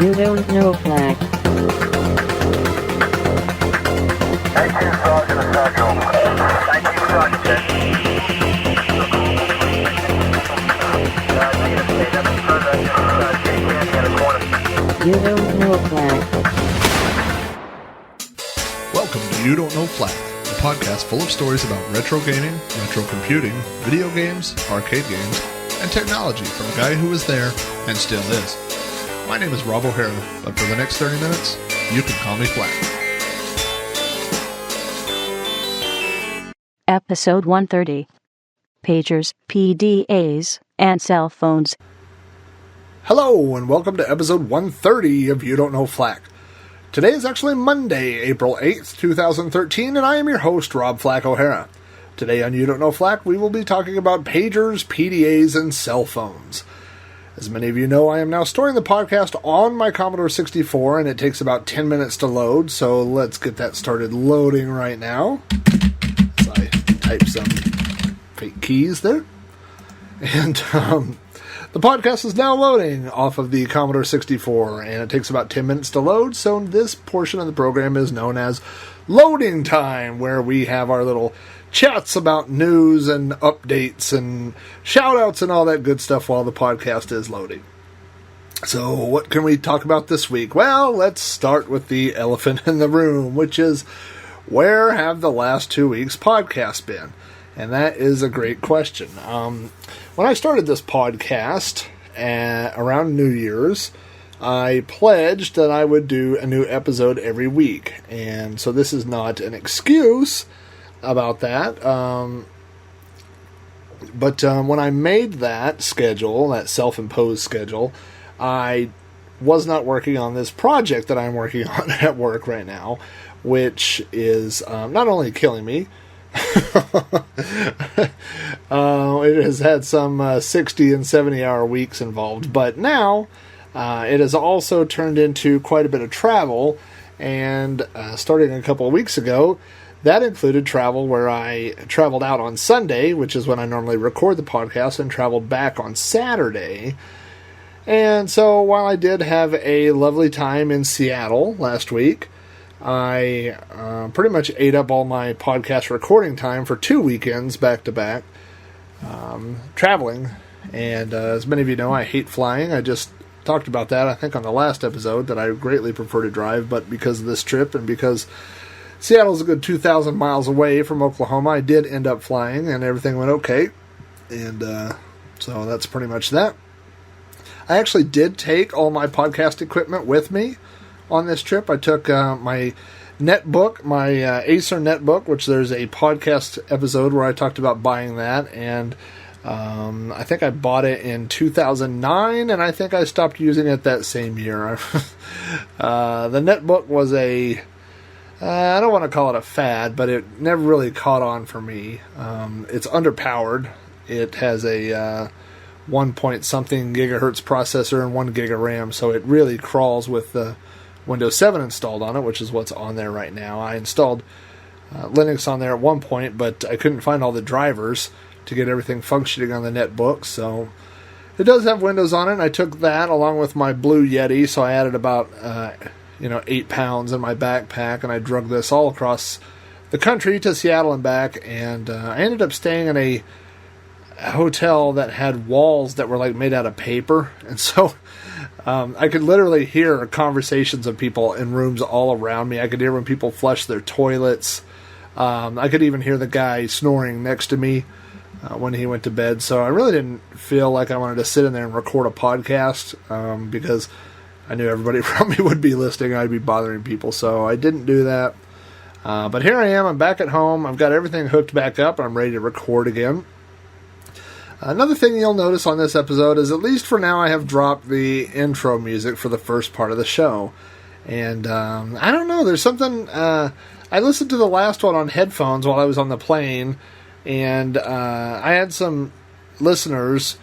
You don't know flag. Thank you, Sergeant Essential. Thank you, Sergeant. You don't know flag. Welcome to You Don't Know Flag, a podcast full of stories about retro gaming, retro computing, video games, arcade games, and technology from a guy who was there and still is. My name is Rob O'Hara, but for the next 30 minutes, you can call me Flag. Episode 130. Pagers, PDAs, and cell phones. Hello, and welcome to episode 130 of You Don't Know Flag. Today is actually Monday, April 8th, 2013, and I am your host, Rob Flack O'Hara. Today on You Don't Know Flack, we will be talking about pagers, PDAs, and cell phones. As many of you know, I am now storing the podcast on my Commodore 64, and it takes about 10 minutes to load, so let's get that started loading right now. As I type some fake keys there. And, the podcast is now loading off of the Commodore 64, and it takes about 10 minutes to load, so this portion of the program is known as loading time, where we have our little chats about news and updates and shout-outs and all that good stuff while the podcast is loading. So what can we talk about this week? Well, let's start with the elephant in the room, which is, where have the last 2 weeks' podcasts been? And that is a great question. When I started this podcast around New Year's, I pledged that I would do a new episode every week. And so this is not an excuse about that. But when I made that schedule, that self-imposed schedule, I was not working on this project that I'm working on at work right now, which is not only killing me, it has had some 60 and 70 hour weeks involved, but now it has also turned into quite a bit of travel, and starting a couple of weeks ago, that included travel where I traveled out on Sunday, which is when I normally record the podcast, and traveled back on Saturday. And so while I did have a lovely time in Seattle last week, I pretty much ate up all my podcast recording time for 2 weekends back-to-back, traveling. And as many of you know, I hate flying. I just talked about that, I think, on the last episode, that I greatly prefer to drive. But because of this trip and because Seattle's a good 2,000 miles away from Oklahoma, I did end up flying, and everything went okay. And so that's pretty much that. I actually did take all my podcast equipment with me on this trip. I took my netbook, my Acer netbook, which there's a podcast episode where I talked about buying that, and I think I bought it in 2009, and I think I stopped using it that same year. The netbook was I don't want to call it a fad, but it never really caught on for me. It's underpowered. It has a 1 point something gigahertz processor and 1 gig of RAM, so it really crawls with the Windows 7 installed on it, which is what's on there right now. I installed Linux on there at one point, but I couldn't find all the drivers to get everything functioning on the netbook, so it does have Windows on it. I took that along with my Blue Yeti, so I added about 8 pounds in my backpack, and I drug this all across the country to Seattle and back, and I ended up staying in a hotel that had walls that were like made out of paper, and so I could literally hear conversations of people in rooms all around me. I could hear when people flush their toilets. I could even hear the guy snoring next to me when he went to bed. So I really didn't feel like I wanted to sit in there and record a podcast because I knew everybody around me would be listening. I'd be bothering people, so I didn't do that. But here I am. I'm back at home. I've got everything hooked back up. I'm ready to record again. Another thing you'll notice on this episode is, at least for now, I have dropped the intro music for the first part of the show. And I don't know, there's something... I listened to the last one on headphones while I was on the plane, and I had some listeners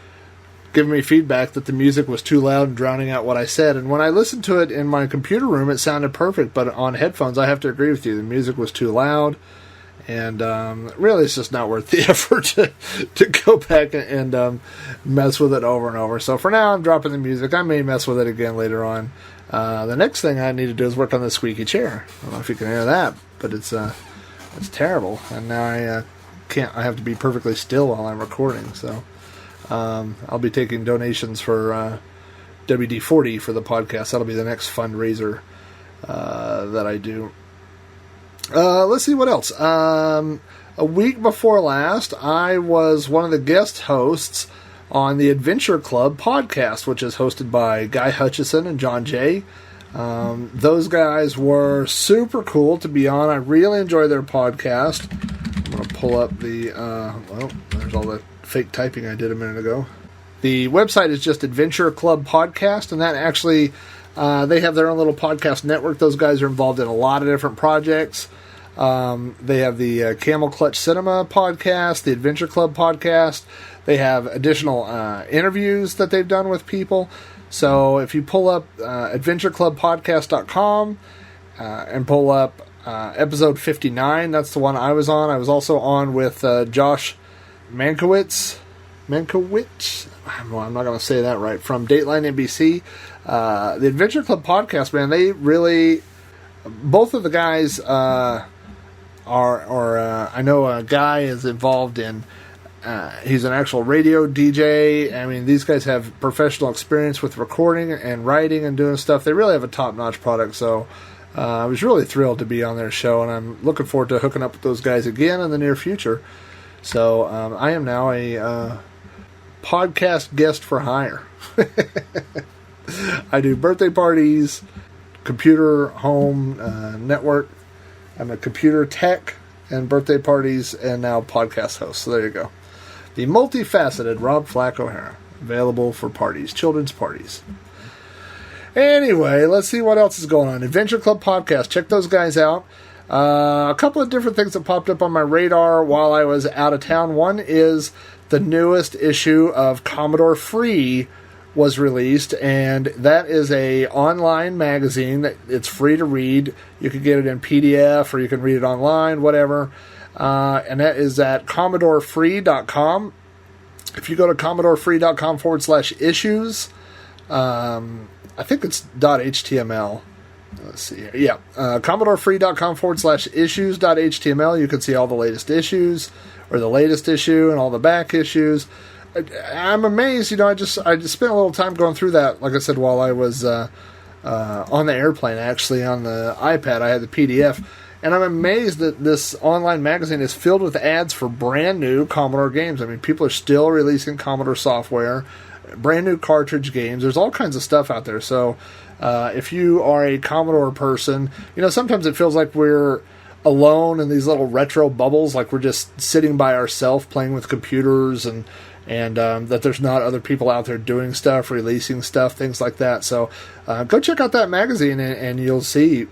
giving me feedback that the music was too loud and drowning out what I said. And when I listened to it in my computer room, it sounded perfect, but on headphones, I have to agree with you, the music was too loud. And really, it's just not worth the effort to go back and mess with it over and over. So for now, I'm dropping the music. I may mess with it again later on. The next thing I need to do is work on the squeaky chair. I don't know if you can hear that, but it's terrible. And now I can't. I have to be perfectly still while I'm recording. So I'll be taking donations for WD-40 for the podcast. That'll be the next fundraiser that I do. Let's see what else. A week before last, I was one of the guest hosts on the Adventure Club podcast, which is hosted by Guy Hutchison and John Jay. Those guys were super cool to be on. I really enjoy their podcast. I'm going to pull up the, there's all the fake typing I did a minute ago. The website is just Adventure Club Podcast, and that actually, they have their own little podcast network. Those guys are involved in a lot of different projects. They have the Camel Clutch Cinema podcast, the Adventure Club podcast. They have additional interviews that they've done with people. So if you pull up adventureclubpodcast.com and pull up episode 59, that's the one I was on. I was also on with Josh Mankiewicz. I'm not going to say that right. From Dateline NBC. The Adventure Club podcast, man, they really... Both of the guys... I know a guy is involved in, he's an actual radio DJ. I mean, these guys have professional experience with recording and writing and doing stuff. They really have a top-notch product, so I was really thrilled to be on their show, and I'm looking forward to hooking up with those guys again in the near future. So I am now a podcast guest for hire. I do birthday parties, computer, home, network. I'm a computer tech and birthday parties and now podcast host. So there you go. The multifaceted Rob Flack O'Hara. Available for parties, children's parties. Anyway, let's see what else is going on. Adventure Club Podcast. Check those guys out. A couple of different things that popped up on my radar while I was out of town. One is the newest issue of Commodore Free was released, and that is a online magazine that it's free to read. You can get it in PDF or you can read it online, whatever. And that is at commodorefree.com. If you go to commodorefree.com/issues, I think it's .html. Let's see here. Yeah, commodorefree.com/issues.html. You can see all the latest issues, or the latest issue, and all the back issues. I'm amazed, I just spent a little time going through that, like I said, while I was on the airplane, actually, on the iPad. I had the PDF, and I'm amazed that this online magazine is filled with ads for brand new Commodore games. I mean, people are still releasing Commodore software, brand new cartridge games. There's all kinds of stuff out there. So if you are a Commodore person, sometimes it feels like we're alone in these little retro bubbles, like we're just sitting by ourselves playing with computers, and that there's not other people out there doing stuff, releasing stuff, things like that. So go check out that magazine, and you'll see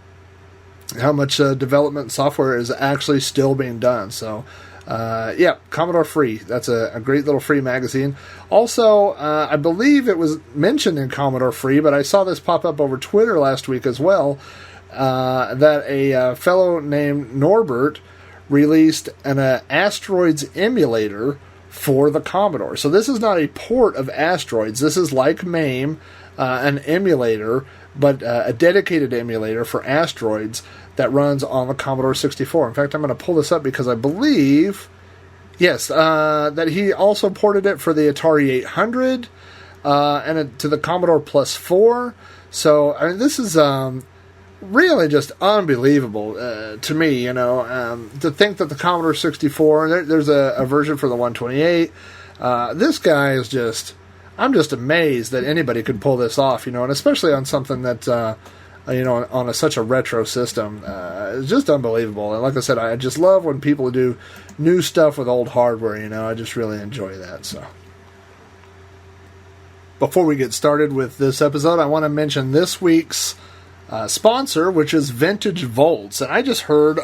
how much development software is actually still being done. So, Commodore Free. That's a great little free magazine. Also, I believe it was mentioned in Commodore Free, but I saw this pop up over Twitter last week as well, that a fellow named Norbert released an Asteroids emulator for the Commodore. So this is not a port of Asteroids. This is like MAME, an emulator, but a dedicated emulator for Asteroids that runs on the Commodore 64. In fact, I'm going to pull this up because I believe, yes, that he also ported it for the Atari 800 and to the Commodore Plus 4. So, I mean, this is really just unbelievable to me, to think that the Commodore 64, there's a version for the 128. This guy is I'm just amazed that anybody could pull this off, and especially on something that, on such a retro system. It's just unbelievable. And like I said, I just love when people do new stuff with old hardware, I just really enjoy that, so. Before we get started with this episode, I want to mention this week's sponsor, which is Vintage Volts. And I just heard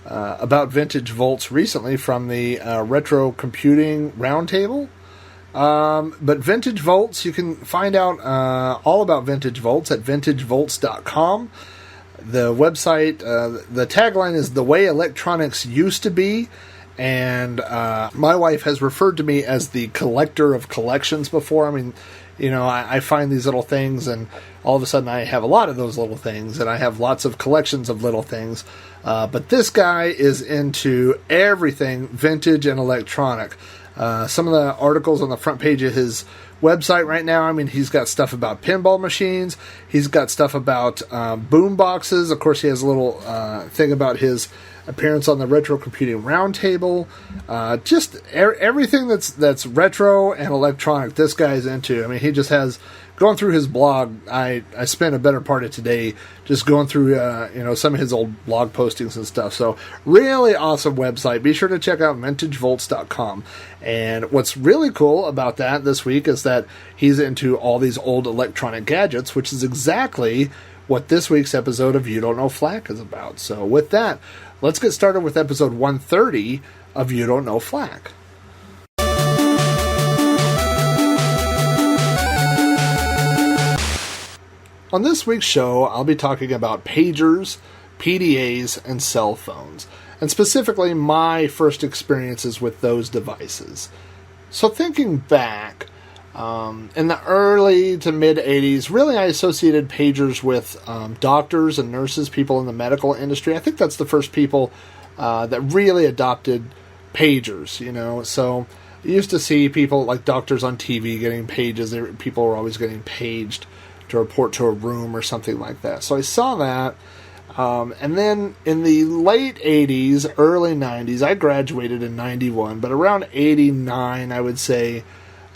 about Vintage Volts recently from the Retro Computing Roundtable. But Vintage Volts, you can find out all about Vintage Volts at vintagevolts.com. The website, the tagline is "The Way Electronics Used to Be," and my wife has referred to me as the collector of collections before. I mean, I find these little things, and all of a sudden I have a lot of those little things, and I have lots of collections of little things. But this guy is into everything vintage and electronic. Some of the articles on the front page of his website right now, I mean, he's got stuff about pinball machines. He's got stuff about boom boxes. Of course, he has a little thing about his appearance on the Retro Computing Roundtable. Just everything that's retro and electronic, this guy's into. I mean, he just has, going through his blog, I spent a better part of today just going through some of his old blog postings and stuff. So really awesome website. Be sure to check out vintagevolts.com. And what's really cool about that this week is that he's into all these old electronic gadgets, which is exactly what this week's episode of You Don't Know Flack is about. So with that, let's get started with episode 130 of You Don't Know Flack. On this week's show, I'll be talking about pagers, PDAs, and cell phones, and specifically my first experiences with those devices. So thinking back, in the early to mid-'80s, really I associated pagers with doctors and nurses, people in the medical industry. I think that's the first people that really adopted pagers, So you used to see people like doctors on TV getting pages. People were always getting paged to report to a room or something like that. So I saw that. And then in the late 80s, early 90s, I graduated in 91, but around 89, I would say,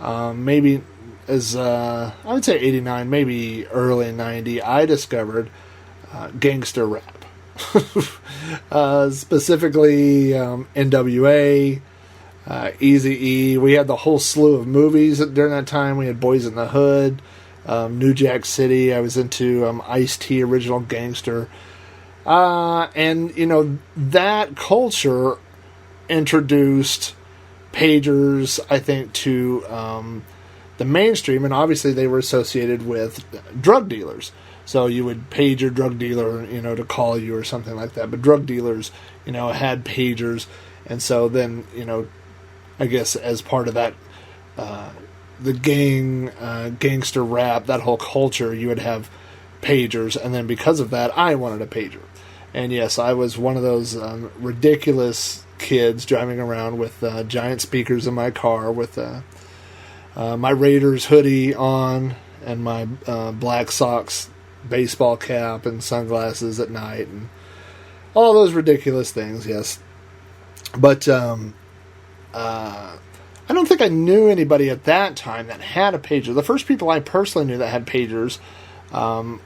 I would say 89, maybe early 90, I discovered gangster rap. Specifically NWA, Eazy-E. We had the whole slew of movies during that time. We had Boys in the Hood, New Jack City. I was into Ice-T, Original Gangster. And, that culture introduced pagers, I think, to the mainstream, and obviously they were associated with drug dealers. So you would page your drug dealer, to call you or something like that. But drug dealers, had pagers, and so then, I guess as part of that, the gangster rap, that whole culture, you would have pagers, and then because of that, I wanted a pager. And yes, I was one of those ridiculous kids driving around with giant speakers in my car with my Raiders hoodie on and my Black Sox baseball cap and sunglasses at night and all those ridiculous things, yes. But I don't think I knew anybody at that time that had a pager. The first people I personally knew that had pagers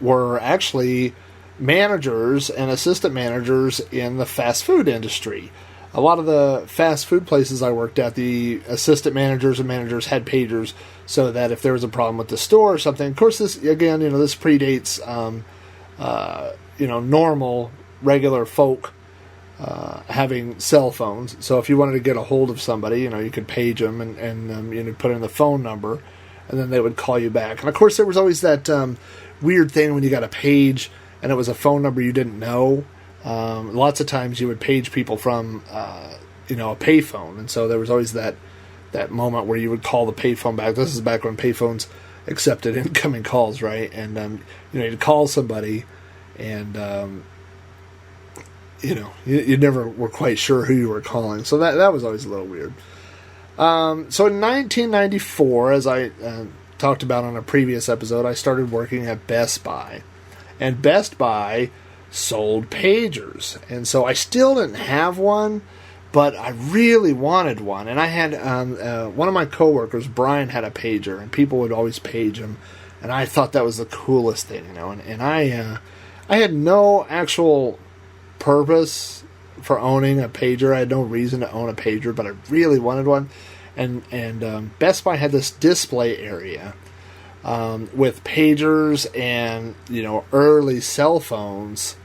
were actually managers and assistant managers in the fast food industry. A lot of the fast food places I worked at, the assistant managers and managers had pagers so that if there was a problem with the store or something, of course this, again, this predates, normal, regular folk having cell phones. So if you wanted to get a hold of somebody, you could page them and put in the phone number, and then they would call you back. And of course there was always that weird thing when you got a page and it was a phone number you didn't know. Lots of times you would page people from, a payphone. And so there was always that moment where you would call the payphone back. This is back when payphones accepted incoming calls, right? And, you'd call somebody and, you never were quite sure who you were calling. So that was always a little weird. So in 1994, as I talked about on a previous episode, I started working at Best Buy. And Best Buy sold pagers. And so I still didn't have one, but I really wanted one. And I had one of my coworkers, Brian, had a pager, and people would always page him. And I thought that was the coolest thing, And I had no actual purpose for owning a pager. I had no reason to own a pager, but I really wanted one. And Best Buy had this display area with pagers and early cell phones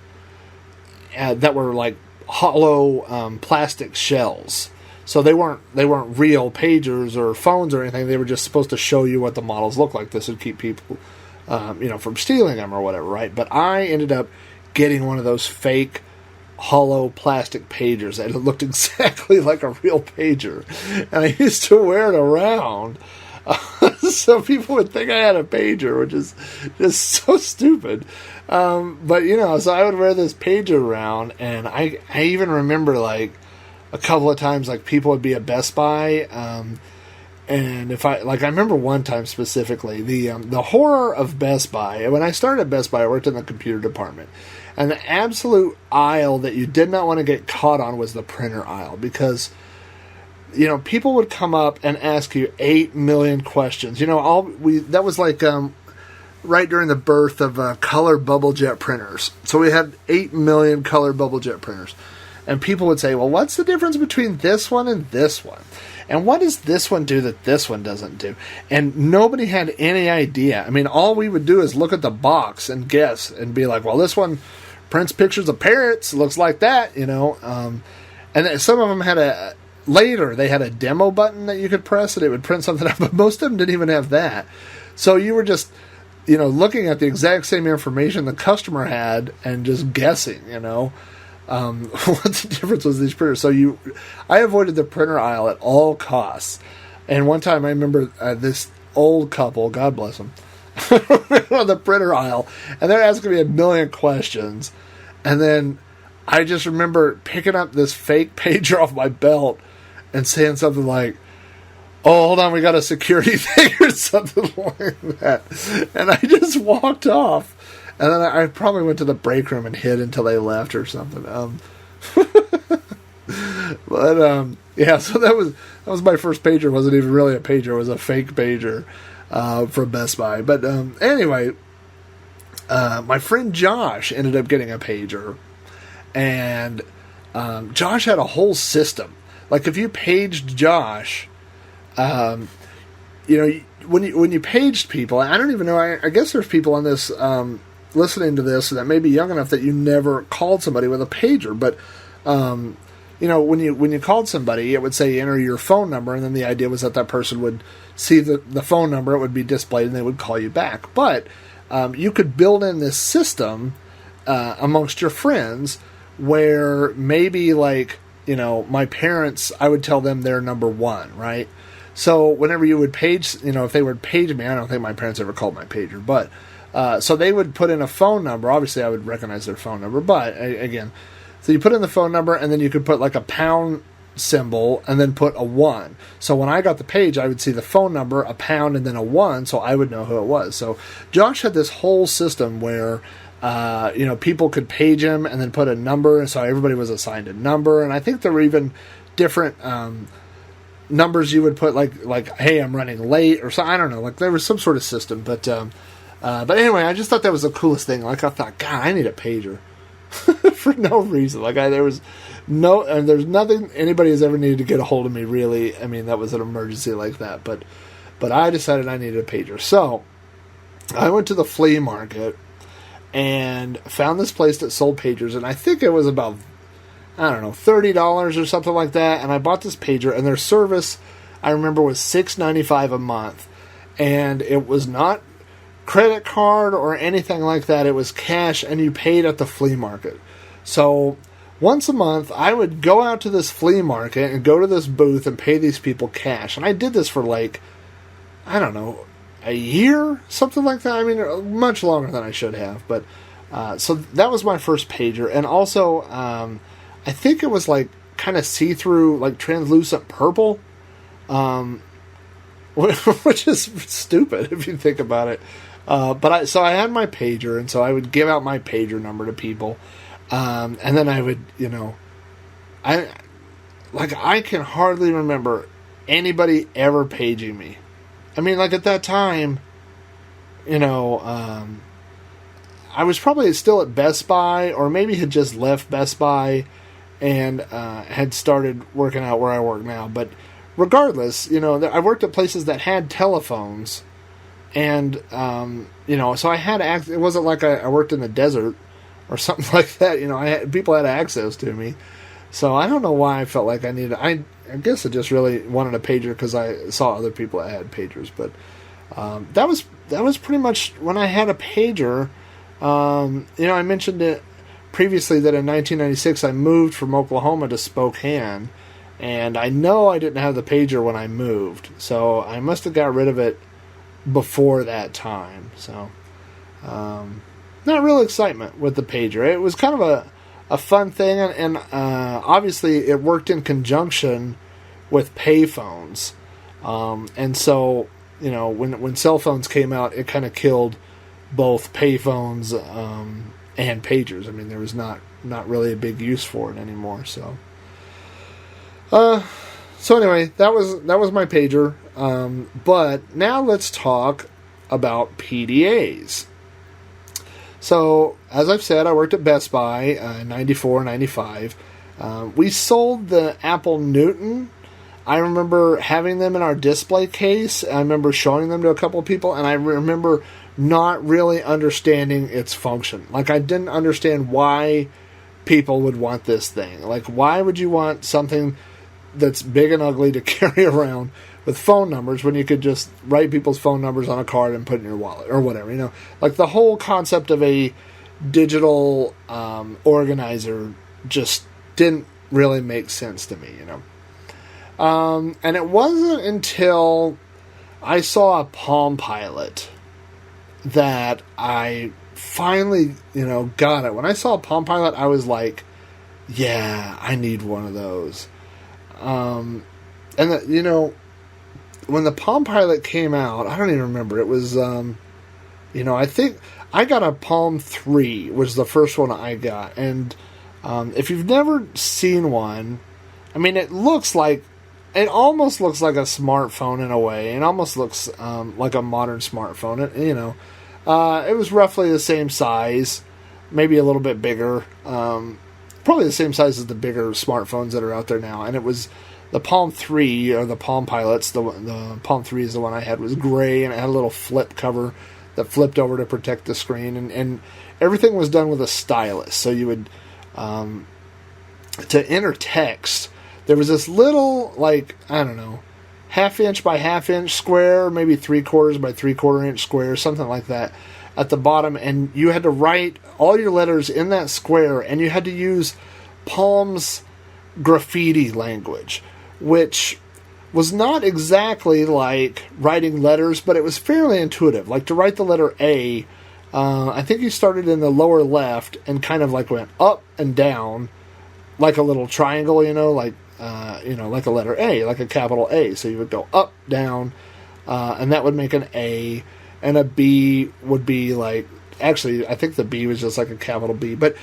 that were like hollow plastic shells. So they weren't real pagers or phones or anything. They were just supposed to show you what the models look like. This would keep people from stealing them or whatever, right? But I ended up getting one of those fake hollow plastic pagers that looked exactly like a real pager, and I used to wear it around so people would think I had a pager, which is just so stupid. But so I would wear this pager around, and I even remember like a couple of times like people would be at Best Buy, and if I remember one time specifically the horror of Best Buy. When I started at Best Buy, I worked in the computer department. And the absolute aisle that you did not want to get caught on was the printer aisle, because, people would come up and ask you 8 million questions. That was like right during the birth of color bubble jet printers. So we had 8 million color bubble jet printers. And people would say, well, what's the difference between this one and this one? And what does this one do that this one doesn't do? And nobody had any idea. I mean, all we would do is look at the box and guess and be like, well, this one prints pictures of parrots, looks like that, And then some of them had they had a demo button that you could press and it would print something up, but most of them didn't even have that. So you were just, looking at the exact same information the customer had and just guessing, what the difference was these printers. So I avoided the printer aisle at all costs. And one time I remember this old couple, God bless them, on the printer aisle, and they're asking me a million questions. And then I just remember picking up this fake pager off my belt and saying something like, oh, hold on, we got a security thing or something like that. And I just walked off. And then I probably went to the break room and hid until they left or something. Yeah, so that was my first pager. It wasn't even really a pager. It was a fake pager from Best Buy. But anyway, my friend Josh ended up getting a pager. And Josh had a whole system. Like if you paged Josh, when you paged people, I don't even know, I guess there's people on this listening to this that may be young enough that you never called somebody with a pager, but when you called somebody, it would say enter your phone number, and then the idea was that person would see the phone number, it would be displayed, and they would call you back. But you could build in this system amongst your friends where maybe my parents, I would tell them they're number one, right? So whenever you would page, if they would page me, I don't think my parents ever called my pager, but so they would put in a phone number. Obviously, I would recognize their phone number, but again, so you put in the phone number, and then you could put like a pound symbol, and then put a 1. So when I got the page, I would see the phone number, a pound, and then a 1, so I would know who it was. So Josh had this whole system where people could page him and then put a number, and so everybody was assigned a number. And I think there were even different numbers you would put, like hey, I'm running late, or so. I don't know. Like there was some sort of system, but anyway, I just thought that was the coolest thing. Like I thought, God, I need a pager for no reason. There's nothing anybody has ever needed to get a hold of me. Really, I mean, that was an emergency like that. But I decided I needed a pager, so I went to the flea market and found this place that sold pagers, and I think it was about, I don't know, $30 or something like that. And I bought this pager, and their service, I remember, was $6.95 a month, and it was not credit card or anything like that. It was cash, and you paid at the flea market. So once a month, I would go out to this flea market and go to this booth and pay these people cash. And I did this for I don't know, a year, something like that. I mean, much longer than I should have. But so that was my first pager. And also, I think it was kind of see-through, translucent purple, which is stupid if you think about it. So I had my pager, and so I would give out my pager number to people, and then I would, I can hardly remember anybody ever paging me. I mean, at that time, I was probably still at Best Buy, or maybe had just left Best Buy and had started working out where I work now. But regardless, I worked at places that had telephones, and so I had access. It wasn't like I worked in the desert or something like that. People had access to me, so I don't know why I felt like I needed. I guess I just really wanted a pager because I saw other people that had pagers. But that was pretty much when I had a pager. I mentioned it previously that in 1996 I moved from Oklahoma to Spokane, and I know I didn't have the pager when I moved, so I must have got rid of it before that time. So, not real excitement with the pager. It was kind of a fun thing, and obviously it worked in conjunction with payphones. And so, when cell phones came out, it kind of killed both payphones and pagers. I mean, there was not really a big use for it anymore. So, anyway, that was my pager. But now let's talk about PDAs. So, as I've said, I worked at Best Buy in 94, 95. We sold the Apple Newton. I remember having them in our display case. I remember showing them to a couple of people, and I remember not really understanding its function. Like, I didn't understand why people would want this thing. Like, why would you want something that's big and ugly to carry around with phone numbers when you could just write people's phone numbers on a card and put it in your wallet or whatever, Like, the whole concept of a digital organizer just didn't really make sense to me, And it wasn't until I saw a Palm Pilot that I finally, got it. When I saw a Palm Pilot, I was like, yeah, I need one of those. When the Palm Pilot came out, I don't even remember. It was, I think I got a Palm 3, was the first one I got. And if you've never seen one, I mean, it almost looks like a smartphone in a way. It almost looks like a modern smartphone. It was roughly the same size, maybe a little bit bigger. Probably the same size as the bigger smartphones that are out there now. And it was the Palm 3, or the Palm Pilots. The Palm 3 is the one I had, was gray, and it had a little flip cover that flipped over to protect the screen. And everything was done with a stylus. So you would, to enter text, there was this little, half-inch by half-inch square, maybe 3/4 by 3/4 inch square, something like that, at the bottom, and you had to write all your letters in that square, and you had to use Palm's graffiti language, which was not exactly like writing letters, but it was fairly intuitive. Like, to write the letter A, I think you started in the lower left and kind of like went up and down, like a little triangle, like a letter A, like a capital A. So you would go up, down, and that would make an A, and a B would be like, actually, I think the B was just like a capital B, but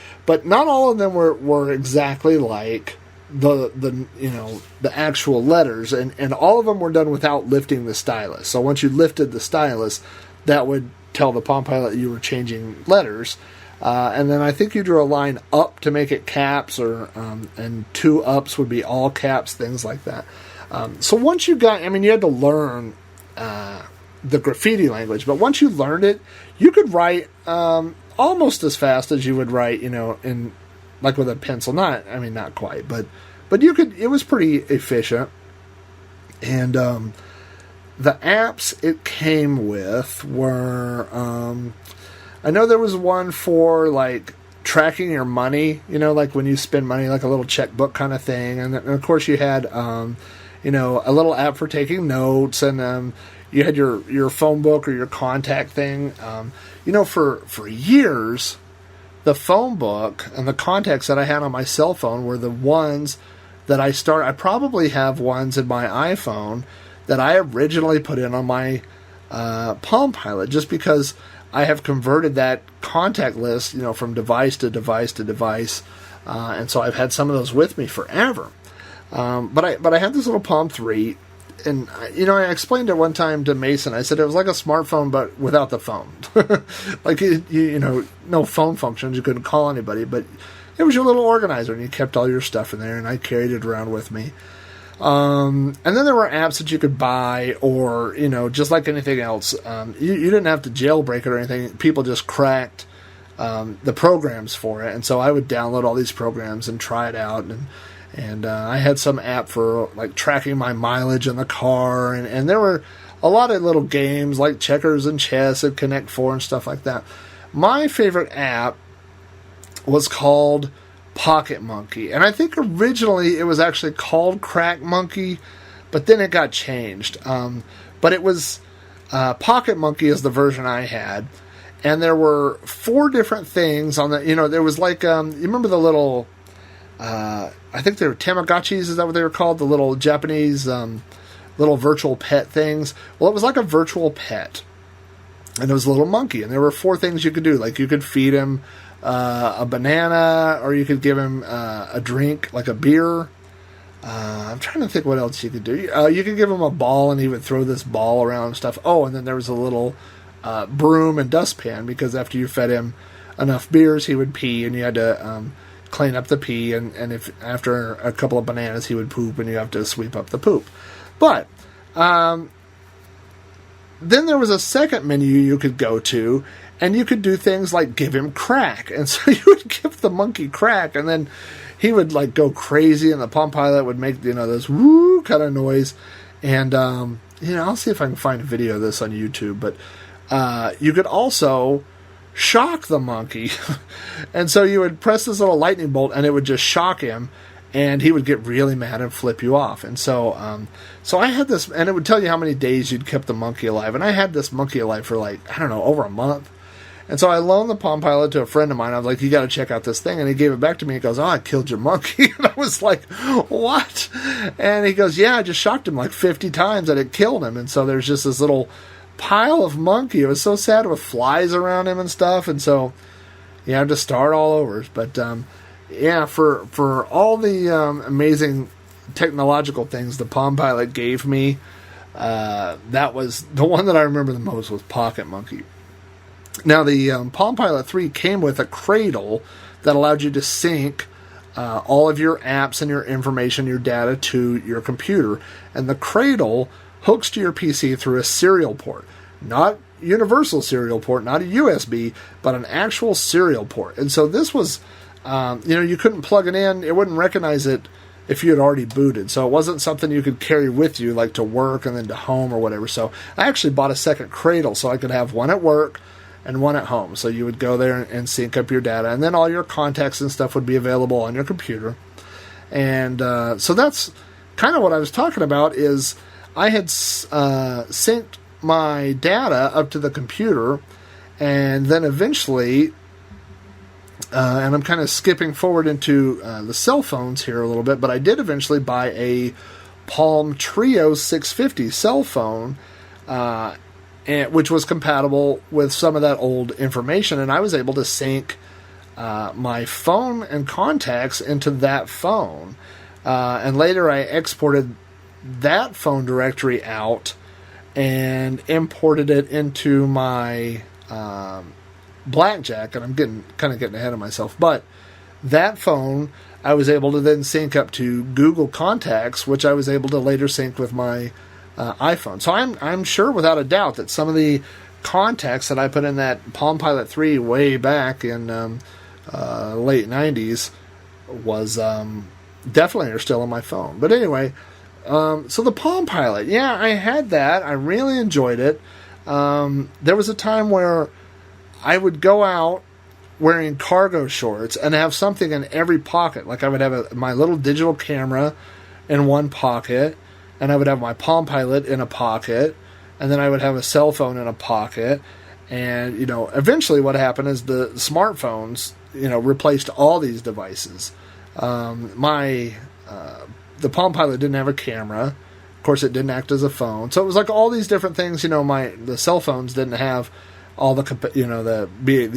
not all of them were exactly like the actual letters, and all of them were done without lifting the stylus. So once you lifted the stylus, that would tell the Palm Pilot you were changing letters. And then I think you drew a line up to make it caps, and two ups would be all caps, things like that. So once you you had to learn the graffiti language, but once you learned it, you could write almost as fast as you would write, in like with a pencil. Not quite, but you could. It was pretty efficient, and the apps it came with were. I know there was one for, like, tracking your money, like when you spend money, like a little checkbook kind of thing. And of course you had, a little app for taking notes, and you had your phone book or your contact thing. For years, the phone book and the contacts that I had on my cell phone were the ones that I probably have ones in my iPhone that I originally put in on my Palm Pilot, just because I have converted that contact list, from device to device to device, and so I've had some of those with me forever. But I had this little Palm 3, and I explained it one time to Mason. I said it was like a smartphone, but without the phone. Like no phone functions. You couldn't call anybody, but it was your little organizer, and you kept all your stuff in there, and I carried it around with me. And then there were apps that you could buy, or, just like anything else. You didn't have to jailbreak it or anything. People just cracked the programs for it. And so I would download all these programs and try it out. And I had some app for, like, tracking my mileage in the car. And there were a lot of little games like checkers and chess and Connect 4 and stuff like that. My favorite app was called Pocket Monkey. And I think originally it was actually called Crack Monkey, but then it got changed. But it was Pocket Monkey is the version I had. And there were 4 different things on the, there was like, you remember the little, I think they were Tamagotchis, is that what they were called? The little Japanese little virtual pet things. Well, it was like a virtual pet. And it was a little monkey. And there were 4 things you could do. Like you could feed him a banana, or you could give him a drink, like a beer. I'm trying to think what else you could do. You could give him a ball, and he would throw this ball around and stuff. Oh, and then there was a little broom and dustpan, because after you fed him enough beers, he would pee, and you had to clean up the pee. And if after a couple of bananas, he would poop, and you have to sweep up the poop. But then there was a second menu you could go to, and you could do things like give him crack. And so you would give the monkey crack, and then he would like go crazy, and the Palm Pilot would make, this woo kind of noise. And, I'll see if I can find a video of this on YouTube. But you could also shock the monkey. And so you would press this little lightning bolt, and it would just shock him, and he would get really mad and flip you off. And so so I had this, and it would tell you how many days you'd kept the monkey alive. And I had this monkey alive for over a month. And so I loaned the Palm Pilot to a friend of mine. I was like, you got to check out this thing. And he gave it back to me. He goes, oh, I killed your monkey. And I was like, what? And he goes, yeah, I just shocked him like 50 times and it killed him. And so there's just this little pile of monkey. It was so sad with flies around him and stuff. And so, I had to start all over. But, for all the amazing technological things the Palm Pilot gave me, that was the one that I remember the most was Pocket Monkey. Now, the Palm Pilot 3 came with a cradle that allowed you to sync all of your apps and your information, your data, to your computer. And the cradle hooks to your PC through a serial port. Not universal serial port, not a USB, but an actual serial port. And so this was, you couldn't plug it in. It wouldn't recognize it if you had already booted. So it wasn't something you could carry with you, like to work and then to home or whatever. So I actually bought a second cradle so I could have one at work and one at home. So you would go there and sync up your data, and then all your contacts and stuff would be available on your computer. And so that's kind of what I was talking about, is I had synced my data up to the computer, and then eventually, and I'm kind of skipping forward into the cell phones here a little bit, but I did eventually buy a Palm Treo 650 cell phone, which was compatible with some of that old information, and I was able to sync my phone and contacts into that phone. And later I exported that phone directory out and imported it into my Blackjack, and I'm getting ahead of myself. But that phone I was able to then sync up to Google Contacts, which I was able to later sync with my iPhone. So I'm sure without a doubt that some of the contacts that I put in that Palm Pilot 3 way back in late 90s was definitely are still on my phone. But anyway, so the Palm Pilot, I had that. I really enjoyed it. There was a time where I would go out wearing cargo shorts and have something in every pocket. Like I would have my little digital camera in one pocket, and I would have my Palm Pilot in a pocket, and then I would have a cell phone in a pocket. And, eventually what happened is the smartphones, replaced all these devices. The Palm Pilot didn't have a camera. Of course, it didn't act as a phone. So it was like all these different things. The cell phones didn't have all the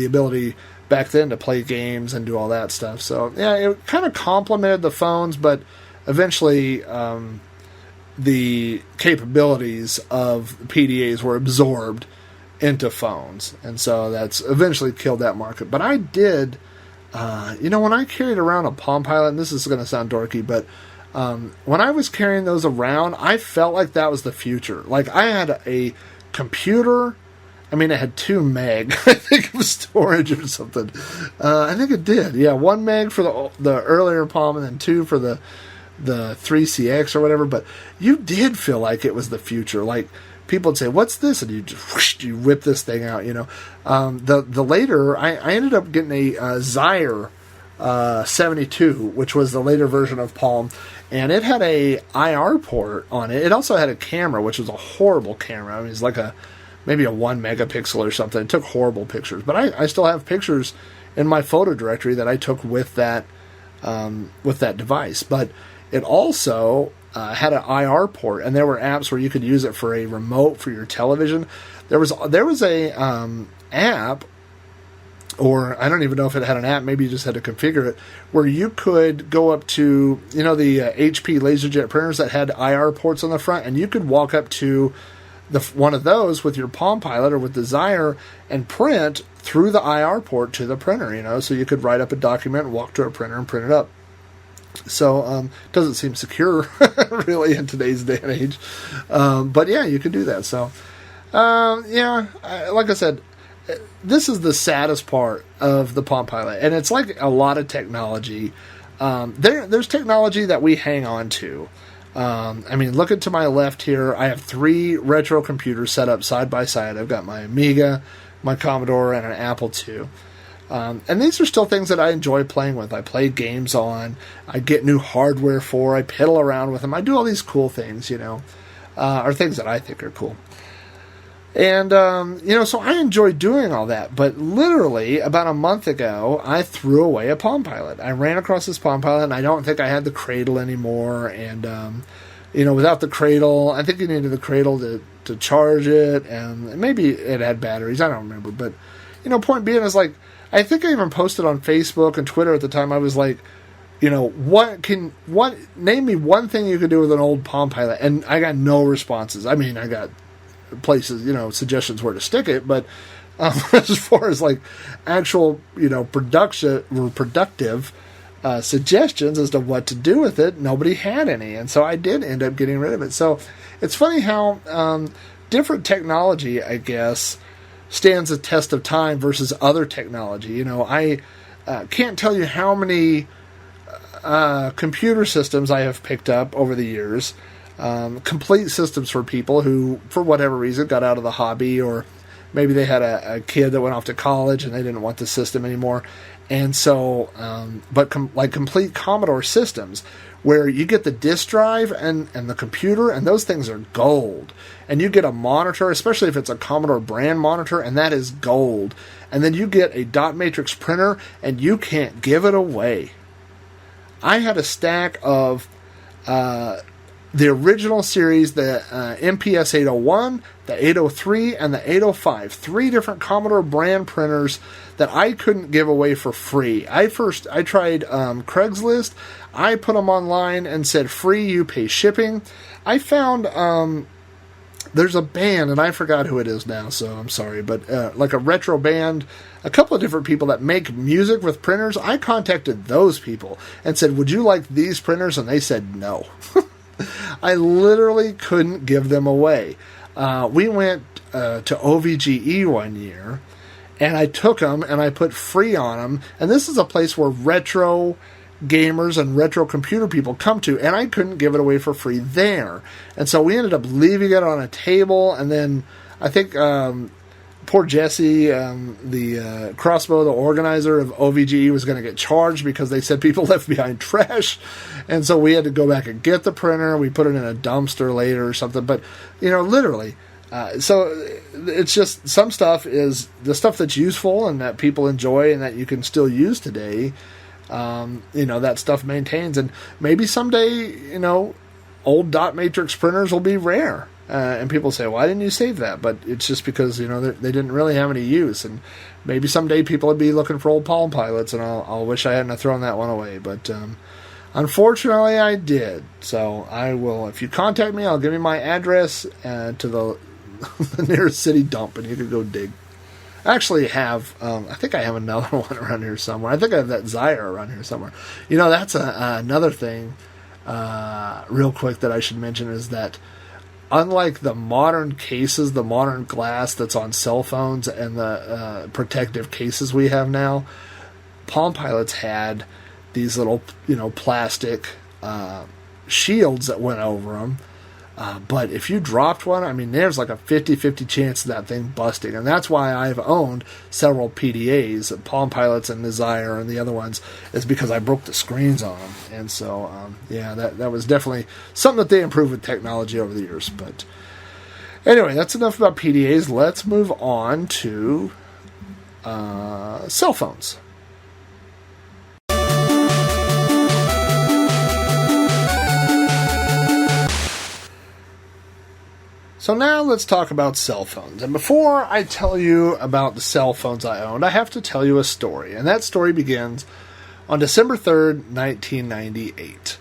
ability back then to play games and do all that stuff. So, it kind of complemented the phones, but eventually the capabilities of PDAs were absorbed into phones, and so that's eventually killed that market. But I did, when I carried around a Palm Pilot, and this is going to sound dorky, but when I was carrying those around, I felt like that was the future. Like I had a computer. I mean, it had 2 meg, I think, of storage or something. I think it did. 1 meg for the earlier Palm, and then 2 for the 3CX or whatever. But you did feel like it was the future. Like people would say, "What's this?" And you just whip this thing out. The later I ended up getting a Zaire 72, which was the later version of Palm, and it had a IR port on it. It also had a camera, which was a horrible camera. I mean, it's like maybe a 1 megapixel or something. It took horrible pictures, but I still have pictures in my photo directory that I took with that device. But it also had an IR port, and there were apps where you could use it for a remote for your television. There was a app, or I don't even know if it had an app, maybe you just had to configure it, where you could go up to, the HP LaserJet printers that had IR ports on the front, and you could walk up to one of those with your Palm Pilot or with Desire and print through the IR port to the printer, so you could write up a document, walk to a printer, and print it up. So it doesn't seem secure, really, in today's day and age. But yeah, you could do that. So, like I said, this is the saddest part of the Palm Pilot. And it's like a lot of technology. There's technology that we hang on to. Look to my left here. I have 3 retro computers set up side by side. I've got my Amiga, my Commodore, and an Apple II. And these are still things that I enjoy playing with. I play games on. I get new hardware for. I piddle around with them. I do all these cool things, or things that I think are cool. And, so I enjoy doing all that. But literally, about a month ago, I threw away a Palm Pilot. I ran across this Palm Pilot, and I don't think I had the cradle anymore. And, without the cradle, I think you needed the cradle to charge it. And maybe it had batteries. I don't remember. But, point being is, like, I think I even posted on Facebook and Twitter at the time. I was like, name me one thing you could do with an old Palm Pilot. And I got no responses. I mean, I got places, suggestions where to stick it, but as far as like actual, productive suggestions as to what to do with it, nobody had any, and so I did end up getting rid of it. So it's funny how different technology, I guess, stands the test of time versus other technology. I can't tell you how many computer systems I have picked up over the years. Complete systems for people who, for whatever reason, got out of the hobby, or maybe they had a kid that went off to college and they didn't want the system anymore. And so, like complete Commodore systems, where you get the disk drive and the computer, and those things are gold. And you get a monitor, especially if it's a Commodore brand monitor, and that is gold. And then you get a dot matrix printer, and you can't give it away. I had a stack of the original series, the MPS 801, the 803, and the 805. 3 different Commodore brand printers that I couldn't give away for free. I tried Craigslist. I put them online and said, free, you pay shipping. I found there's a band, and I forgot who it is now, so I'm sorry, but like a retro band, a couple of different people that make music with printers. I contacted those people and said, would you like these printers? And they said no. I literally couldn't give them away. We went to OVGE one year, and I took them and I put free on them. And this is a place where retro gamers and retro computer people come to, and I couldn't give it away for free there. And so we ended up leaving it on a table, and then I think poor Jesse, the Crossbow, the organizer of OVGE, was going to get charged because they said people left behind trash. And so we had to go back and get the printer. We put it in a dumpster later or something. But, literally. So it's just, some stuff is the stuff that's useful and that people enjoy and that you can still use today. That stuff maintains. And maybe someday, old dot matrix printers will be rare. And people say, why didn't you save that? But it's just because, they didn't really have any use. And maybe someday people would be looking for old Palm Pilots, and I'll wish I hadn't thrown that one away. But unfortunately, I did. So I will, if you contact me, I'll give you my address to the nearest city dump, and you can go dig. I actually have, I think I have another one around here somewhere. I think I have that Zyre around here somewhere. That's another thing, real quick, that I should mention is that unlike the modern cases, the modern glass that's on cell phones and the protective cases we have now, Palm Pilots had these little, plastic shields that went over them. But if you dropped one, I mean, there's like a 50-50 chance of that thing busting. And that's why I've owned several PDAs, Palm Pilots and Desire and the other ones, is because I broke the screens on them. And so, that was definitely something that they improved with technology over the years. But anyway, that's enough about PDAs. Let's move on to cell phones. So now let's talk about cell phones. And before I tell you about the cell phones I owned, I have to tell you a story. And that story begins on December 3rd, 1998.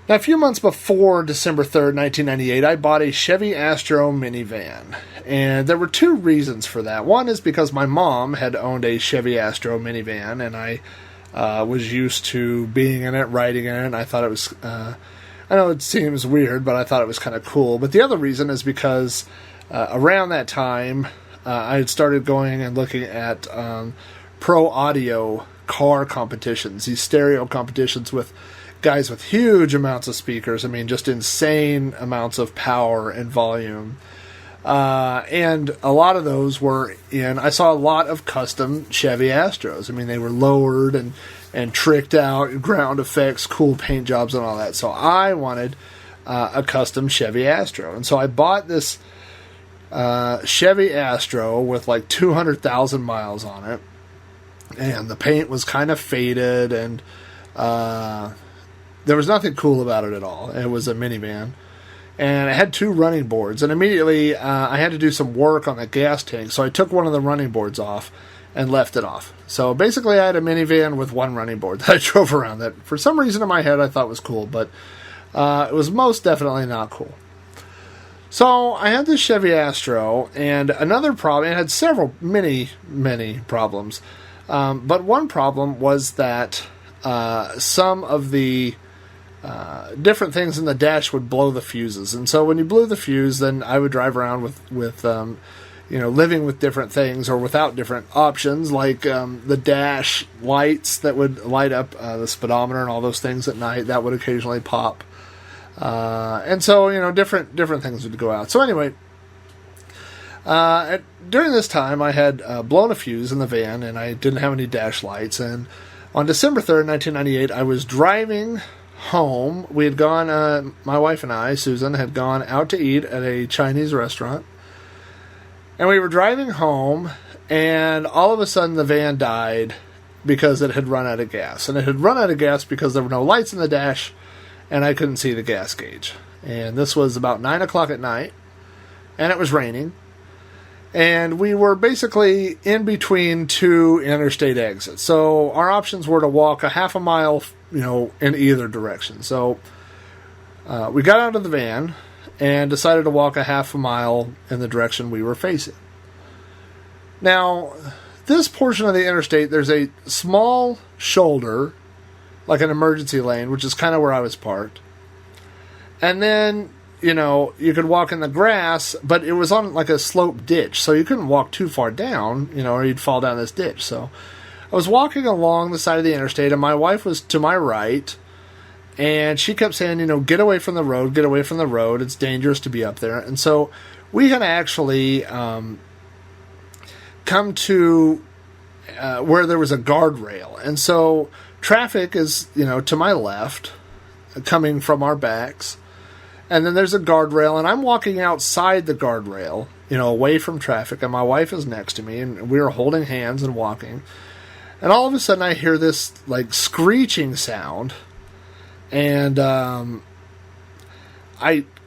Now, a few months before December 3rd, 1998, I bought a Chevy Astro minivan. And there were two reasons for that. One is because my mom had owned a Chevy Astro minivan, and I was used to being in it, riding in it, and I thought it was... I know it seems weird, but I thought it was kind of cool. But the other reason is because around that time, I had started going and looking at pro audio car competitions, these stereo competitions with guys with huge amounts of speakers. I mean, just insane amounts of power and volume. And a lot of those were I saw a lot of custom Chevy Astros. I mean, they were lowered and tricked out, ground effects, cool paint jobs and all that. So I wanted a custom Chevy Astro. And so I bought this Chevy Astro with like 200,000 miles on it. And the paint was kind of faded, and there was nothing cool about it at all. It was a minivan. And it had two running boards. And immediately I had to do some work on the gas tank. So I took one of the running boards off and left it off. So basically I had a minivan with one running board that I drove around that for some reason in my head I thought was cool, but it was most definitely not cool. So I had this Chevy Astro, and another problem, it had many problems, but one problem was that some of the different things in the dash would blow the fuses. And so when you blew the fuse, then I would drive around with living with different things or without different options, like the dash lights that would light up the speedometer and all those things at night. That would occasionally pop. And so, different things would go out. So anyway, during this time, I had blown a fuse in the van, and I didn't have any dash lights. And on December 3rd, 1998, I was driving home. We had gone, my wife and I, Susan, had gone out to eat at a Chinese restaurant. And we were driving home, and all of a sudden the van died because it had run out of gas. And it had run out of gas because there were no lights in the dash, and I couldn't see the gas gauge. And this was about 9 o'clock at night, and it was raining. And we were basically in between two interstate exits. So our options were to walk a half a mile, in either direction. So we got out of the van and decided to walk a half a mile in the direction we were facing. Now, this portion of the interstate, there's a small shoulder, like an emergency lane, which is kind of where I was parked. And then, you could walk in the grass, but it was on like a sloped ditch, so you couldn't walk too far down, or you'd fall down this ditch. So I was walking along the side of the interstate, and my wife was to my right, and she kept saying, get away from the road, it's dangerous to be up there. And so we had actually come to where there was a guardrail. And so traffic is, to my left, coming from our backs. And then there's a guardrail, and I'm walking outside the guardrail, away from traffic, and my wife is next to me, and we are holding hands and walking. And all of a sudden I hear this, screeching sound. And I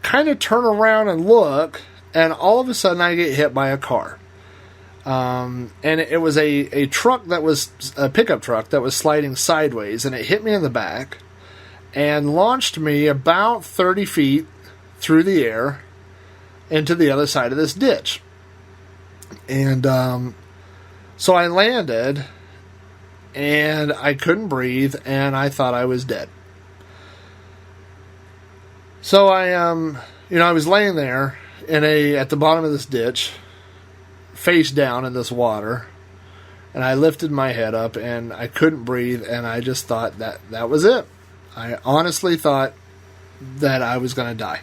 kind of turn around and look, and all of a sudden I get hit by a car. And it was a truck that was a pickup truck that was sliding sideways, and it hit me in the back and launched me about 30 feet through the air into the other side of this ditch. And so I landed, and I couldn't breathe, and I thought I was dead. So I was laying there at the bottom of this ditch, face down in this water, and I lifted my head up, and I couldn't breathe, and I just thought that was it. I honestly thought that I was going to die.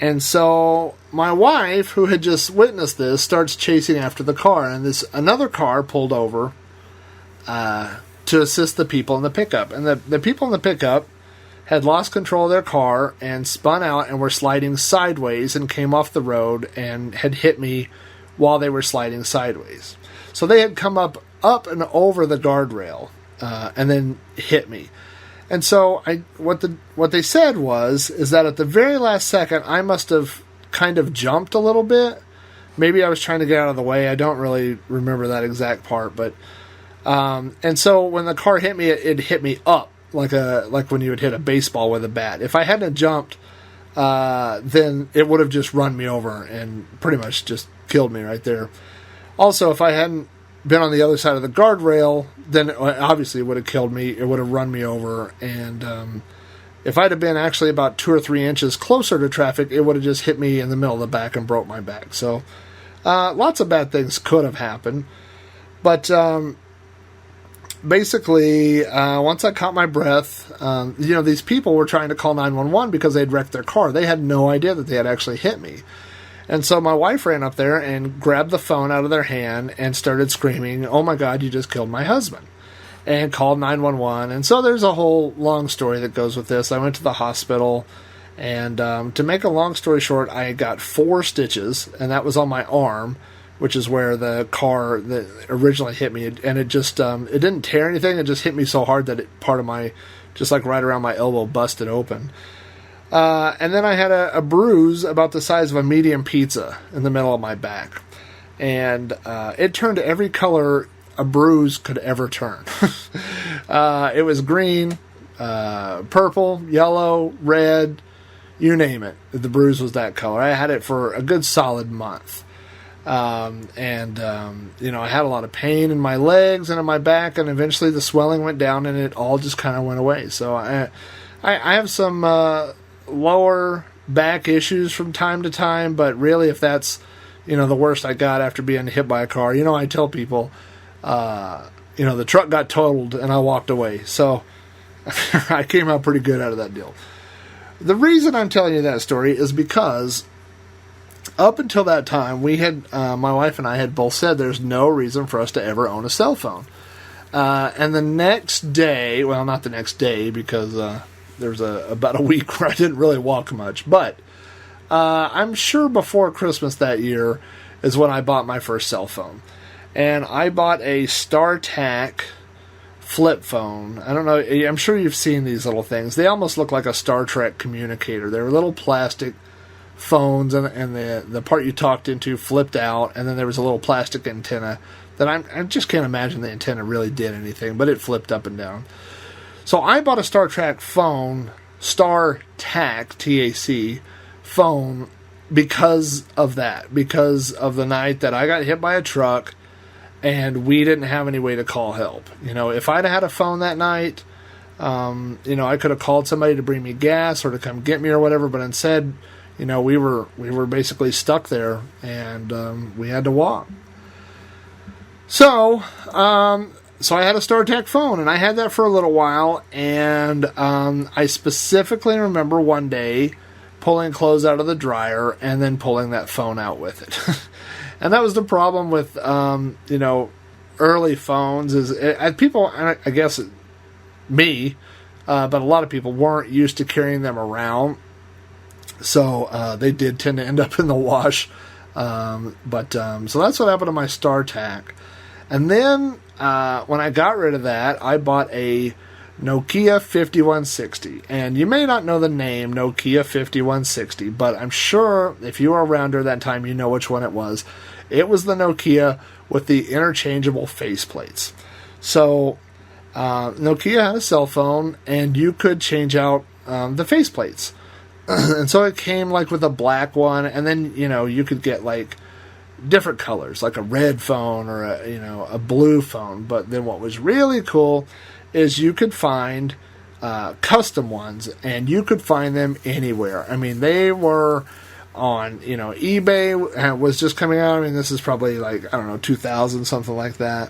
And so my wife, who had just witnessed this, starts chasing after the car, and another car pulled over to assist the people in the pickup. And the people in the pickup had lost control of their car and spun out and were sliding sideways and came off the road and had hit me while they were sliding sideways. So they had come up and over the guardrail and then hit me. And so what they said is that at the very last second, I must have kind of jumped a little bit. Maybe I was trying to get out of the way. I don't really remember that exact part, but and so when the car hit me, it hit me up like when you would hit a baseball with a bat. If I hadn't jumped, then it would have just run me over and pretty much just killed me right there. Also, if I hadn't been on the other side of the guardrail, then obviously it would have killed me. It would have run me over. And if I'd have been actually about 2 or 3 inches closer to traffic, it would have just hit me in the middle of the back and broke my back. So lots of bad things could have happened. But basically, once I caught my breath, these people were trying to call 911 because they'd wrecked their car. They had no idea that they had actually hit me. And so my wife ran up there and grabbed the phone out of their hand and started screaming, "Oh my God, you just killed my husband," and called 911. And so there's a whole long story that goes with this. I went to the hospital, and to make a long story short, I got 4 stitches, and that was on my arm, which is where the car that originally hit me. And it just, it didn't tear anything. It just hit me so hard that part of my, just like right around my elbow, busted open. And then I had a bruise about the size of a medium pizza in the middle of my back. And it turned every color a bruise could ever turn. It was green, purple, yellow, red, you name it. The bruise was that color. I had it for a good solid month. I had a lot of pain in my legs and in my back, and eventually the swelling went down and it all just kind of went away. So I have some lower back issues from time to time, but really if that's, the worst I got after being hit by a car, I tell people, the truck got totaled and I walked away. So I came out pretty good out of that deal. The reason I'm telling you that story is because up until that time, we had, my wife and I had both said there's no reason for us to ever own a cell phone. And the next day, well, not the next day because, there was about a week where I didn't really walk much, but I'm sure before Christmas that year is when I bought my first cell phone. And I bought a StarTAC flip phone. I don't know, I'm sure you've seen these little things. They almost look like a Star Trek communicator. They were little plastic phones, and the part you talked into flipped out, and then there was a little plastic antenna that I just can't imagine the antenna really did anything, but it flipped up and down. So I bought a StarTAC phone, StarTAC, T-A-C, phone, because of that. Because of the night that I got hit by a truck, and we didn't have any way to call help. If I'd had a phone that night, I could have called somebody to bring me gas or to come get me or whatever, but instead, we were basically stuck there, and we had to walk. So I had a StarTAC phone, and I had that for a little while, and I specifically remember one day pulling clothes out of the dryer and then pulling that phone out with it. And that was the problem with, early phones, is people, and I guess me, but a lot of people weren't used to carrying them around, so they did tend to end up in the wash. So that's what happened to my StarTAC. And then when I got rid of that, I bought a Nokia 5160. And you may not know the name Nokia 5160, but I'm sure if you were around during that time, you know which one it was. It was the Nokia with the interchangeable faceplates. So Nokia had a cell phone, and you could change out the faceplates. And so it came like with a black one, and then, you could get like different colors, like a red phone or a blue phone. But then what was really cool is you could find custom ones, and you could find them anywhere. I mean, they were on, eBay was just coming out. I mean, this is probably like, 2000, something like that.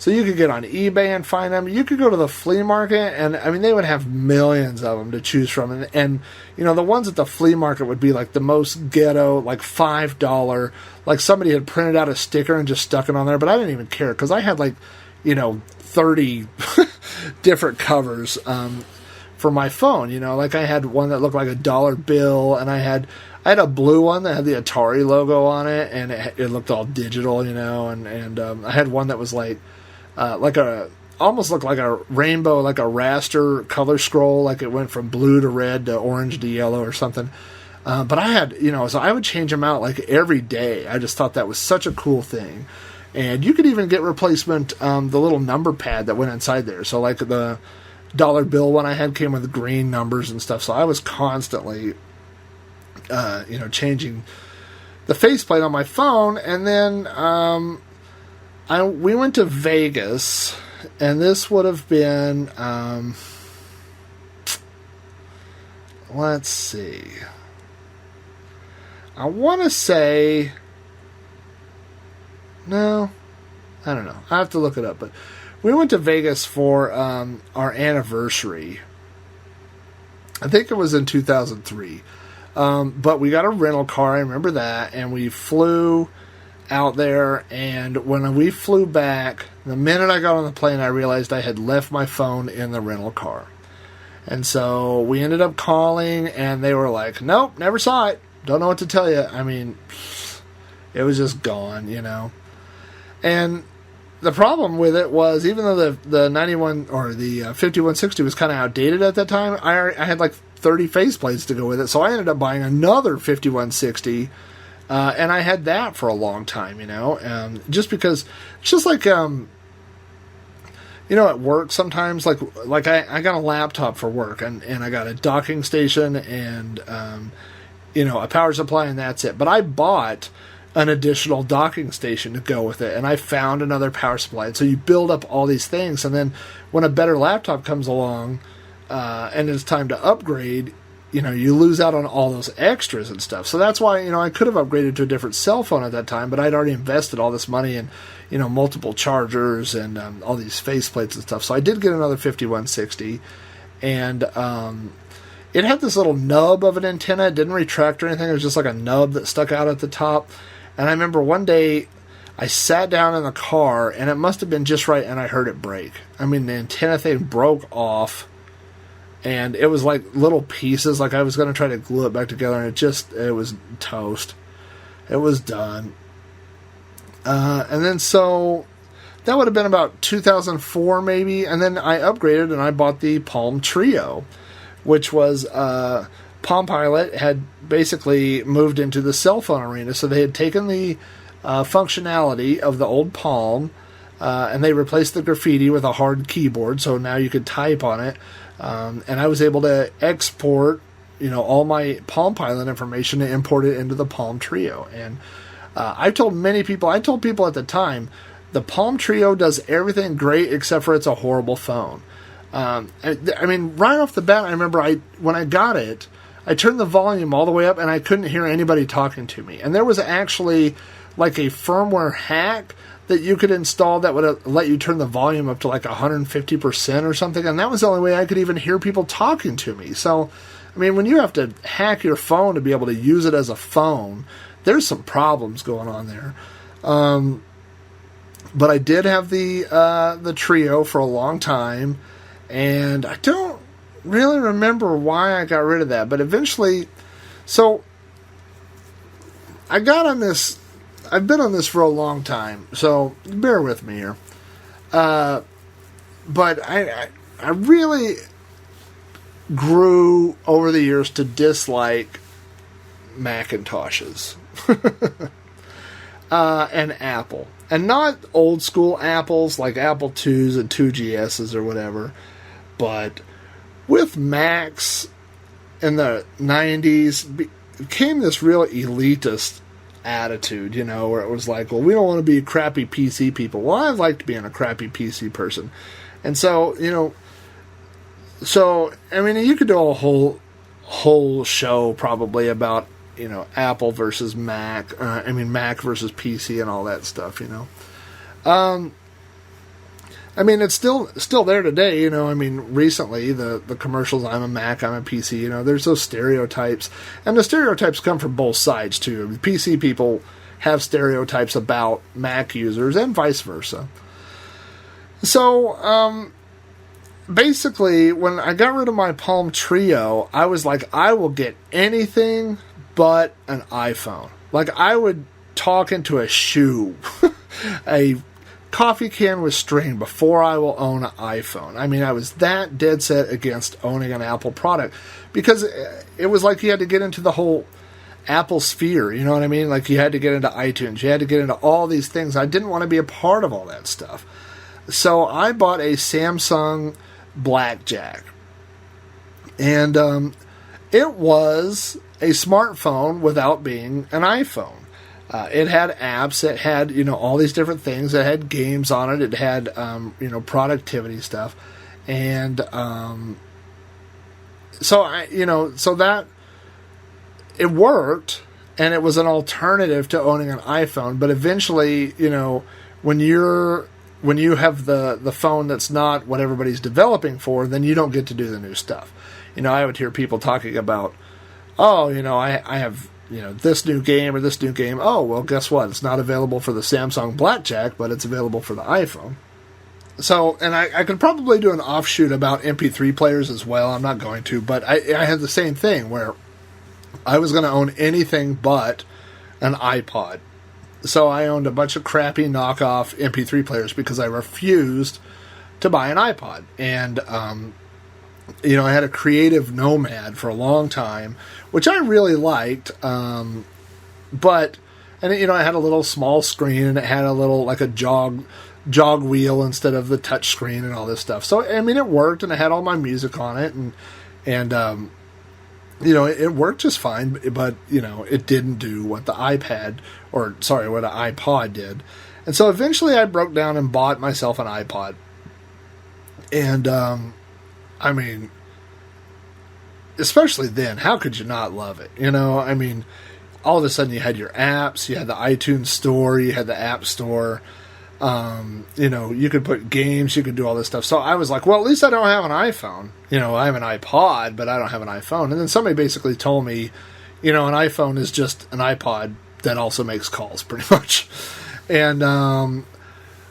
So you could get on eBay and find them. You could go to the flea market, and I mean, they would have millions of them to choose from. And you know, the ones at the flea market would be like the most ghetto, like $5. Like somebody had printed out a sticker and just stuck it on there, but I didn't even care because I had like, you know, 30 different covers for my phone. You know, like I had one that looked like a dollar bill, and I had a blue one that had the Atari logo on it, and it looked all digital, you know, and I had one that was like almost looked like a rainbow, like a raster color scroll, like it went from blue to red to orange to yellow or something. But I had, you know, so I would change them out like every day. I just thought that was such a cool thing. And you could even get replacement, the little number pad that went inside there. So like the dollar bill one I had came with green numbers and stuff. So I was constantly, you know, changing the faceplate on my phone. And then we went to Vegas, and this would have been, let's see. I want to say, no, I don't know. I have to look it up. But we went to Vegas for our anniversary. I think it was in 2003. But we got a rental car, I remember that, and we flew out there, and when we flew back, the minute I got on the plane, I realized I had left my phone in the rental car. And so we ended up calling, and they were like, nope, never saw it. Don't know what to tell you. I mean, it was just gone, you know. And the problem with it was, even though the 91 or the 5160 was kind of outdated at that time, I had like 30 faceplates to go with it. So I ended up buying another 5160, and I had that for a long time, you know. Just because, it's just like, you know, at work sometimes, like I got a laptop for work, and I got a docking station and, you know, a power supply, and that's it. But I bought an additional docking station to go with it, and I found another power supply. And so you build up all these things, and then when a better laptop comes along, and it's time to upgrade, you know, you lose out on all those extras and stuff. So that's why, you know, I could have upgraded to a different cell phone at that time, but I'd already invested all this money in, you know, multiple chargers and all these faceplates and stuff. So I did get another 5160, and it had this little nub of an antenna. It didn't retract or anything. It was just like a nub that stuck out at the top. And I remember one day I sat down in the car, and it must have been just right, and I heard it break. I mean, the antenna thing broke off, and it was like little pieces. Like I was going to try to glue it back together, and it was toast. It was done. And then so that would have been about 2004 maybe. And then I upgraded, and I bought the Palm Treo, which was Palm Pilot had basically moved into the cell phone arena. So they had taken the functionality of the old Palm, and they replaced the graffiti with a hard keyboard, so now you could type on it. And I was able to export, you know, all my Palm Pilot information and import it into the Palm Treo. And I told people at the time, the Palm Treo does everything great except for it's a horrible phone. I mean, right off the bat, I remember when I got it, I turned the volume all the way up, and I couldn't hear anybody talking to me. And there was actually like a firmware hack that you could install that would let you turn the volume up to like 150% or something, and that was the only way I could even hear people talking to me. So, I mean, when you have to hack your phone to be able to use it as a phone, there's some problems going on there. But I did have the Treo for a long time, and I don't really remember why I got rid of that, but eventually, so I got on this. I've been on this for a long time, so bear with me here. But I really grew over the years to dislike Macintoshes and Apple. And not old school Apples like Apple IIs and 2GSs or whatever, but with Macs in the 90s became this real elitist attitude, you know, where it was like, well, we don't want to be crappy PC people. Well, I liked being a crappy PC person. And so, you know, I mean, you could do a whole show probably about, you know, Apple versus Mac, Mac versus PC and all that stuff, you know. I mean, it's still there today, you know. I mean, recently, the commercials, I'm a Mac, I'm a PC, you know, there's those stereotypes. And the stereotypes come from both sides, too. The PC people have stereotypes about Mac users and vice versa. So, basically, when I got rid of my Palm Treo, I was like, I will get anything but an iPhone. Like, I would talk into a shoe, a coffee can with string before I will own an iPhone. I mean, I was that dead set against owning an Apple product because it was like you had to get into the whole Apple sphere, you know what I mean? Like, you had to get into iTunes, you had to get into all these things. I didn't want to be a part of all that stuff. So I bought a Samsung Blackjack. And it was a smartphone without being an iPhone. It had apps. It had, you know, all these different things. It had games on it. It had, you know, productivity stuff. And so that it worked, and it was an alternative to owning an iPhone. But eventually, you know, when you have the phone that's not what everybody's developing for, then you don't get to do the new stuff. You know, I would hear people talking about, oh, you know, I have, you know, this new game or this new game. Oh, well, guess what? It's not available for the Samsung Blackjack, but it's available for the iPhone. So, and I could probably do an offshoot about MP3 players as well. I'm not going to, but I had the same thing where I was going to own anything but an iPod. So I owned a bunch of crappy knockoff MP3 players because I refused to buy an iPod. And, you know, I had a Creative Nomad for a long time, which I really liked. But, and you know, it had a little small screen, and it had a little, like a jog wheel instead of the touch screen and all this stuff. So, I mean, it worked, and it had all my music on it, and you know, it worked just fine, but, you know, it didn't do what what an iPod did. And so eventually I broke down and bought myself an iPod. And, I mean, especially then, how could you not love it? You know, I mean, all of a sudden you had your apps, you had the iTunes store, you had the App Store, you know, you could put games, you could do all this stuff. So I was like, well, at least I don't have an iPhone. You know, I have an iPod, but I don't have an iPhone. And then somebody basically told me, you know, an iPhone is just an iPod that also makes calls, pretty much. And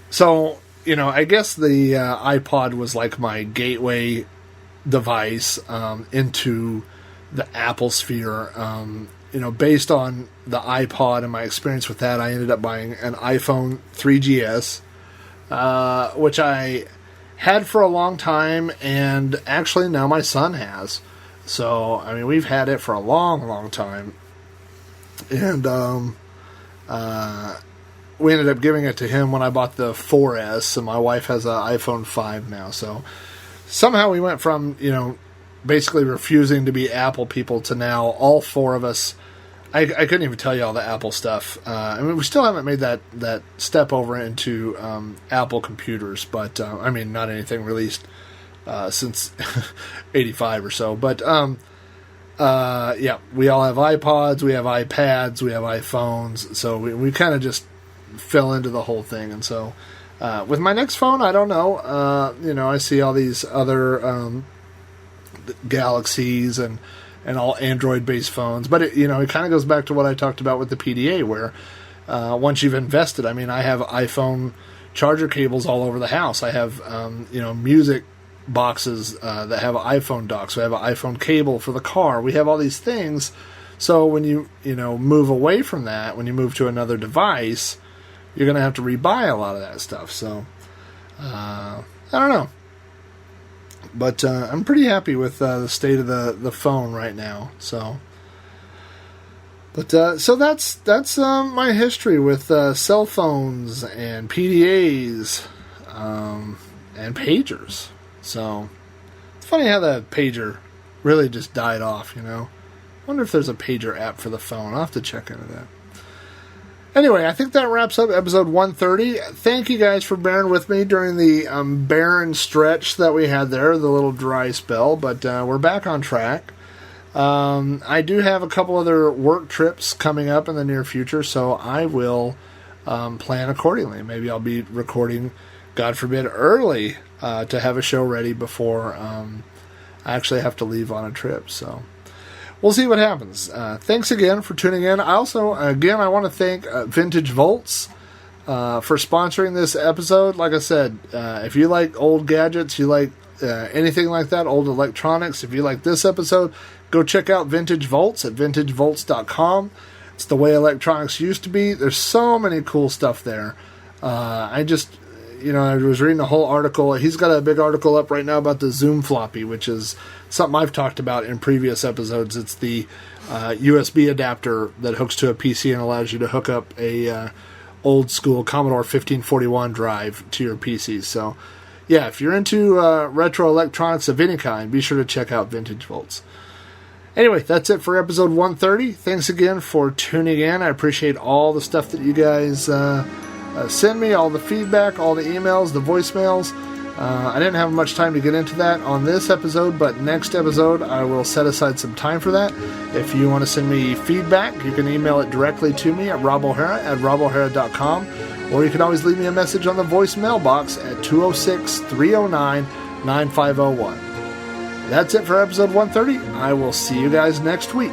so, you know, I guess the iPod was like my gateway device into the Apple sphere. You know, based on the iPod and my experience with that, I ended up buying an iPhone 3GS, which I had for a long time, and actually now my son has. So, I mean, we've had it for a long, long time. And we ended up giving it to him when I bought the 4S, and my wife has an iPhone 5 now. So, somehow we went from, you know, basically refusing to be Apple people to now all four of us. I couldn't even tell you all the Apple stuff. I mean, we still haven't made that step over into Apple computers, but I mean, not anything released since 85 or so. But yeah, we all have iPods, we have iPads, we have iPhones, so we kind of just fell into the whole thing. And so with my next phone, I don't know. You know, I see all these other Galaxies and all Android-based phones. But, it kind of goes back to what I talked about with the PDA, where once you've invested, I mean, I have iPhone charger cables all over the house. I have, music boxes that have iPhone docks. We have an iPhone cable for the car. We have all these things. So when you move away from that, when you move to another device, you're going to have to rebuy a lot of that stuff. So, I don't know. But I'm pretty happy with the state of the phone right now. So, but so that's my history with cell phones and PDAs and pagers. So it's funny how the pager really just died off. Wonder if there's a pager app for the phone. I'll have to check into that. Anyway, I think that wraps up episode 130. Thank you guys for bearing with me during the barren stretch that we had there, the little dry spell, but we're back on track. I do have a couple other work trips coming up in the near future, so I will plan accordingly. Maybe I'll be recording God forbid, early to have a show ready before I actually have to leave on a trip. So we'll see what happens. Thanks again for tuning in. I also, again, I want to thank Vintage Volts for sponsoring this episode. Like I said, if you like old gadgets, you like anything like that, old electronics, if you like this episode, go check out Vintage Volts at vintagevolts.com. It's the way electronics used to be. There's so many cool stuff there. I was reading a whole article. He's got a big article up right now about the Zoom floppy, which is something I've talked about in previous episodes. It's the USB adapter that hooks to a PC and allows you to hook up a old school Commodore 1541 drive to your PC. So, yeah, if you're into retro electronics of any kind, be sure to check out Vintage Volts. Anyway, that's it for episode 130. Thanks again for tuning in. I appreciate all the stuff that you guys send me, all the feedback, all the emails, the voicemails. I didn't have much time to get into that on this episode, but next episode I will set aside some time for that. If you want to send me feedback, you can email it directly to me at robohara@robohara.com, or you can always leave me a message on the voicemail box at 206-309-9501. That's it for episode 130. I will see you guys next week.